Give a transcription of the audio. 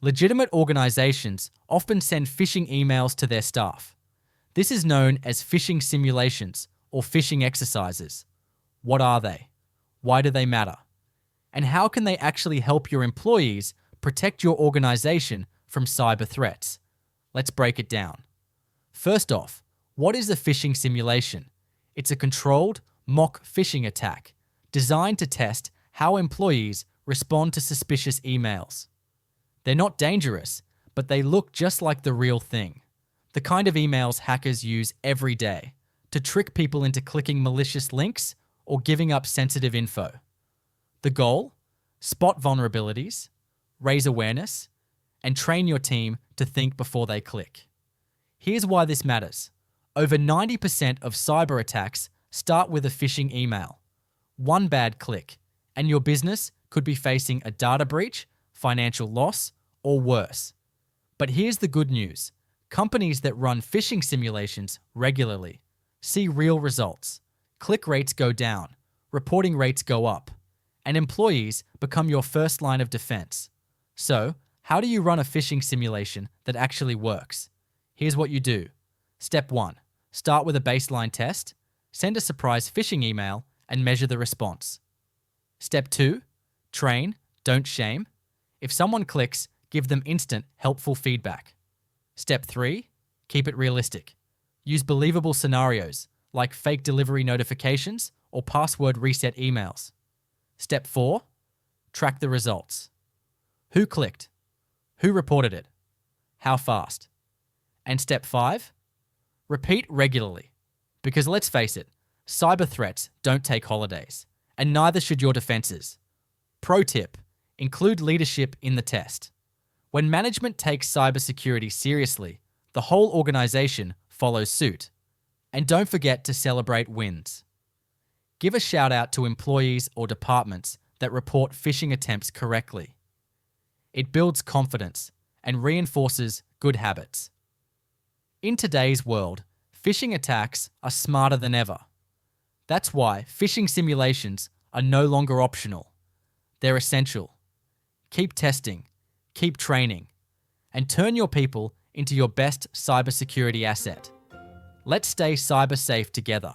Legitimate organizations often send phishing emails to their staff. This is known as phishing simulations or phishing exercises. What are they? Why do they matter? And how can they actually help your employees protect your organization from cyber threats? Let's break it down. First off, what is a phishing simulation? It's a controlled, mock phishing attack designed to test how employees respond to suspicious emails. They're not dangerous, but they look just like the real thing. The kind of emails hackers use every day to trick people into clicking malicious links or giving up sensitive info. The goal? Spot vulnerabilities, raise awareness, and train your team to think before they click. Here's why this matters. Over 90% of cyber attacks start with a phishing email. One bad click, and your business could be facing a data breach, financial loss, or worse. But here's the good news. Companies that run phishing simulations regularly see real results. Click rates go down, reporting rates go up, and employees become your first line of defense. So, how do you run a phishing simulation that actually works? Here's what you do. Step 1. Start with a baseline test, send a surprise phishing email, and measure the response. Step 2. Train, don't shame. If someone clicks, give them instant, helpful feedback. Step 3. Keep it realistic. Use believable scenarios, like fake delivery notifications or password reset emails. Step 4. Track the results. Who clicked? Who reported it? How fast? And step 5. Repeat regularly. Because let's face it, cyber threats don't take holidays, and neither should your defenses. Pro tip: include leadership in the test. When management takes cybersecurity seriously, the whole organization follows suit. And don't forget to celebrate wins. Give a shout out to employees or departments that report phishing attempts correctly. It builds confidence and reinforces good habits. In today's world, phishing attacks are smarter than ever. That's why phishing simulations are no longer optional. They're essential. Keep testing, keep training, and turn your people into your best cybersecurity asset. Let's stay cyber safe together.